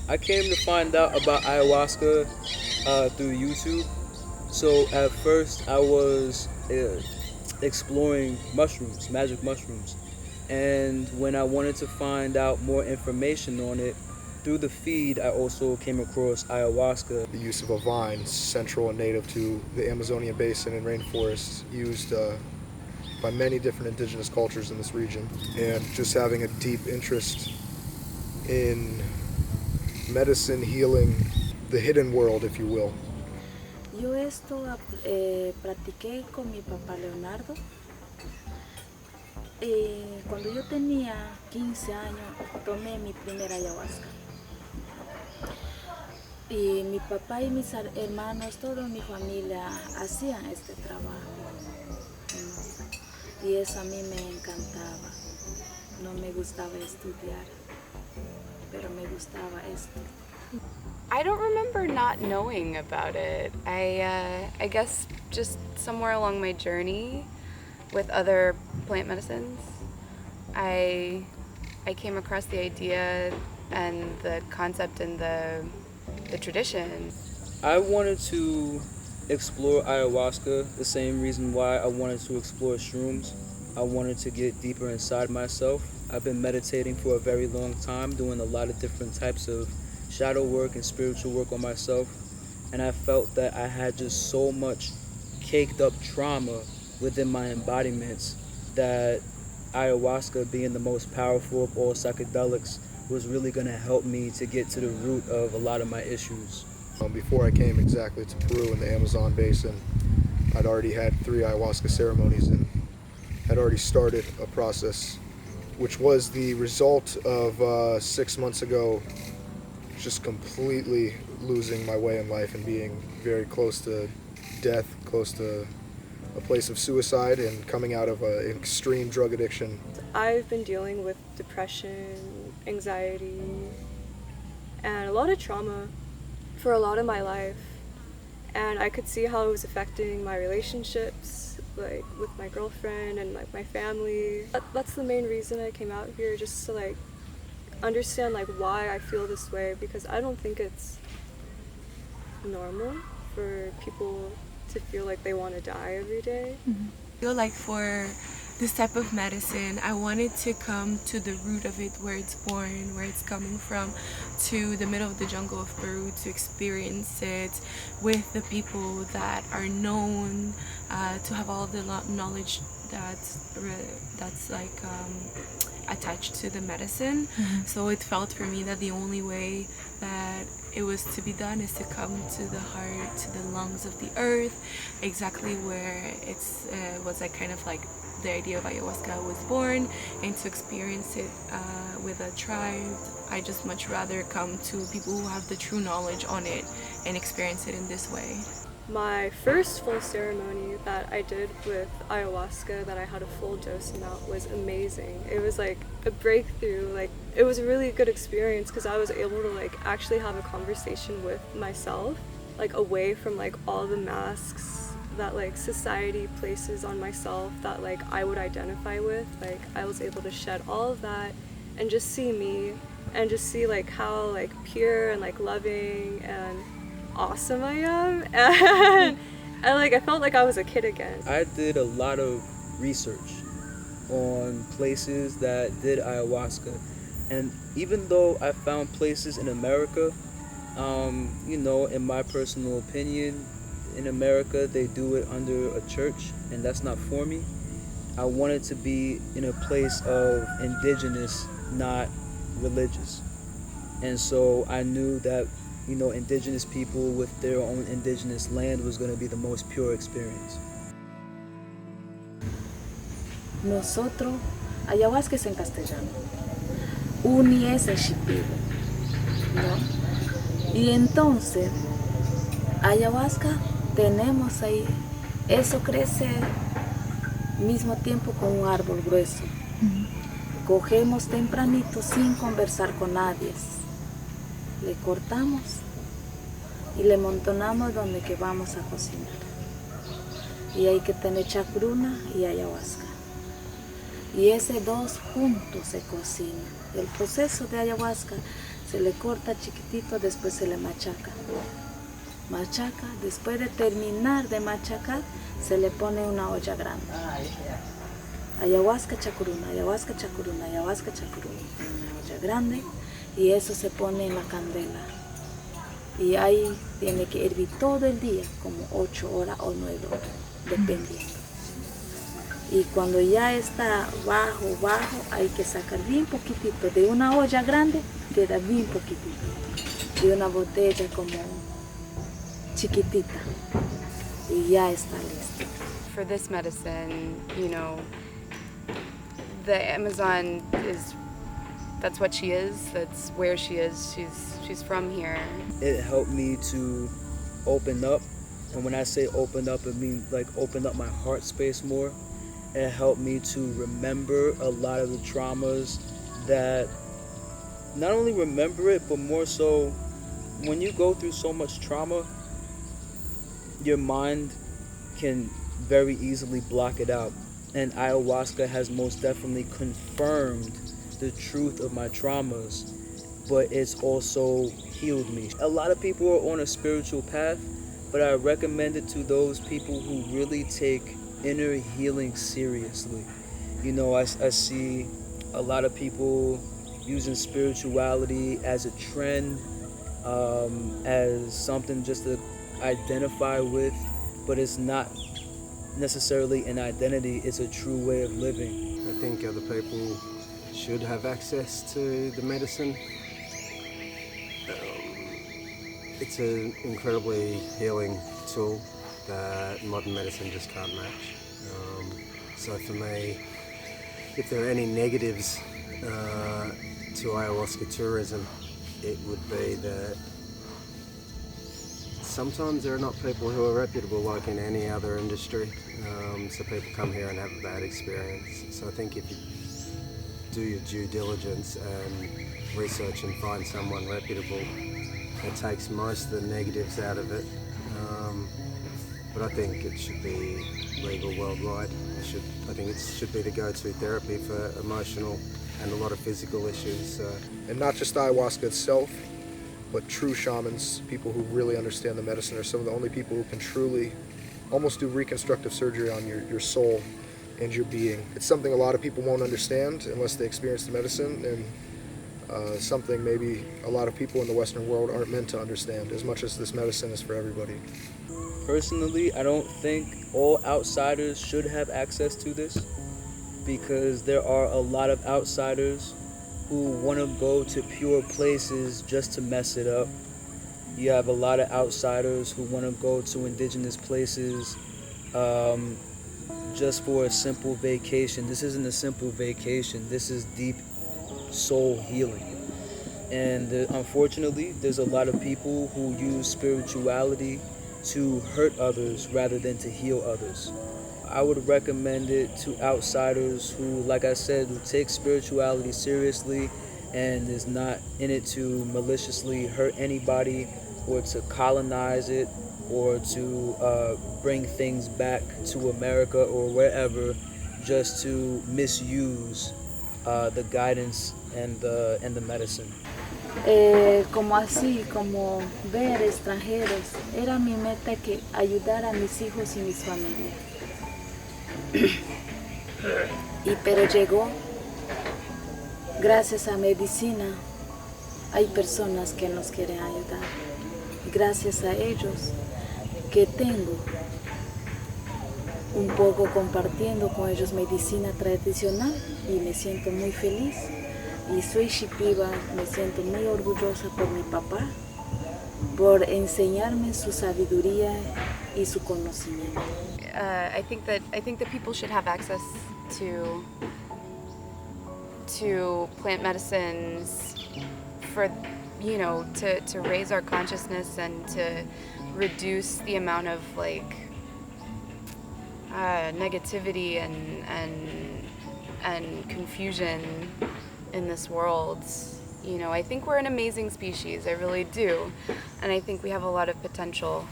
I came to find out about ayahuasca through YouTube. So at first I was exploring mushrooms, magic mushrooms. And when I wanted to find out more information on it, through the feed, I also came across ayahuasca. The use of a vine, central and native to the Amazonian basin and rainforests, used by many different indigenous cultures in this region. And just having a deep interest in medicine, healing, the hidden world, if you will. Yo esto practiqué con mi papá Leonardo. Cuando yo tenía 15 años tomé mi primera ayahuasca. Y mi papá y mis hermanos, toda mi familia hacían este trabajo. Y eso a mí me encantaba. No me gustaba estudiar, pero me gustaba esto. I don't remember not knowing about it. I guess just somewhere along my journey with other plant medicines, I came across the idea and the concept and the tradition. I wanted to explore ayahuasca the same reason why I wanted to explore shrooms. I wanted to get deeper inside myself. I've been meditating for a very long time, doing a lot of different types of shadow work and spiritual work on myself, and I felt that I had just so much caked up trauma within my embodiments that ayahuasca, being the most powerful of all psychedelics, was really going to help me to get to the root of a lot of my issues. Before I came exactly to Peru in the Amazon basin, I'd already had 3 ayahuasca ceremonies and had already started a process which was the result of 6 months ago just completely losing my way in life and being very close to death, close to a place of suicide, and coming out of an extreme drug addiction. I've been dealing with depression, anxiety, and a lot of trauma for a lot of my life. And I could see how it was affecting my relationships, like with my girlfriend and like my family. That's the main reason I came out here, just to like understand like why I feel this way, because I don't think it's normal for people to feel like they want to die every day. I feel like for this type of medicine, I wanted to come to the root of it, where it's born, where it's coming from, to the middle of the jungle of Peru, to experience it with the people that are known, to have all the knowledge that's like attached to the medicine. So it felt for me that the only way that it was to be done is to come to the heart, to the lungs of the earth, exactly where it's was like kind of like the idea of ayahuasca was born, and to experience it with a tribe. I just much rather come to people who have the true knowledge on it and experience it in this way. My first full ceremony that I did with ayahuasca, that I had a full dose amount, was amazing. It was like a breakthrough. Like, it was a really good experience because I was able to like actually have a conversation with myself, like away from like all the masks that like society places on myself that like I would identify with. Like, I was able to shed all of that and just see me, and just see like how like pure and like loving and awesome I am, and I felt like I was a kid again. I did a lot of research on places that did ayahuasca, and even though I found places in America, in my personal opinion, in America they do it under a church, and that's not for me. I wanted to be in a place of indigenous, not religious, and so I knew that indigenous people with their own indigenous land was going to be the most pure experience. Nosotros, ayahuasca es en castellano, uni es en shipibo, ¿no? Y entonces, ayahuasca tenemos ahí, eso crece mismo tiempo con un árbol grueso. Cogemos tempranito sin conversar con nadie. Le cortamos y le montonamos donde que vamos a cocinar. Y hay que tener chacruna y ayahuasca. Y ese dos juntos se cocinan. El proceso de ayahuasca Se le corta chiquitito, después se le machaca. Machaca, después de terminar de machacar, se le pone una olla grande. Ayahuasca chacuruna, ayahuasca chacuruna, ayahuasca chacuruna. Una olla grande y eso se pone en la candela. Y ahí tiene que hervir todo el día, como 8 horas o 9 horas, dependiendo. Y cuando ya está bajo, hay que sacar bien poquitito. De una olla grande queda bien poquitito. De una botella como chiquitita. Y ya está listo. For this medicine, you know, the Amazon that's what she is, that's where she is, she's from here. It helped me to open up, and when I say open up, it means like open up my heart space more. It helped me to remember a lot of the traumas that, not only remember it, but more so, when you go through so much trauma, your mind can very easily block it out. And ayahuasca has most definitely confirmed the truth of my traumas, but it's also healed me. A lot of people are on a spiritual path, but I recommend it to those people who really take inner healing seriously. You know, I see a lot of people using spirituality as a trend, as something just to identify with, but it's not necessarily an identity, it's a true way of living. I think other people should have access to the medicine. It's an incredibly healing tool that modern medicine just can't match. So for me, if there are any negatives to ayahuasca tourism, it would be that sometimes there are not people who are reputable like in any other industry, so people come here and have a bad experience. So I think if you do your due diligence and research and find someone reputable, it takes most of the negatives out of it. But I think it should be legal worldwide. I think it should be the go-to therapy for emotional and a lot of physical issues. And not just ayahuasca itself, but true shamans, people who really understand the medicine, are some of the only people who can truly almost do reconstructive surgery on your soul and your being. It's something a lot of people won't understand unless they experience the medicine, and something maybe a lot of people in the Western world aren't meant to understand, as much as this medicine is for everybody. Personally, I don't think all outsiders should have access to this, because there are a lot of outsiders who want to go to pure places just to mess it up. You have a lot of outsiders who want to go to indigenous places just for a simple vacation. This isn't a simple vacation. This is deep soul healing. And unfortunately, there's a lot of people who use spirituality to hurt others rather than to heal others. I would recommend it to outsiders who, like I said, who take spirituality seriously and is not in it to maliciously hurt anybody or to colonize it or to bring things back to America or wherever, just to misuse the guidance and the medicine. Como así, como ver extranjeros, era mi meta que ayudar a mis hijos y mis familias. Pero llegó, gracias a medicina, hay personas que nos quieren ayudar. Gracias a ellos que tengo un poco compartiendo con ellos medicina tradicional y me siento muy feliz. Y soy Shipiba, me siento muy orgullosa por mi papá, por enseñarme su sabiduría y su conocimiento. I think that people should have access to plant medicines for, you know, to raise our consciousness and to reduce the amount of like negativity and confusion in this world. You know, I think we're an amazing species, I really do, and I think we have a lot of potential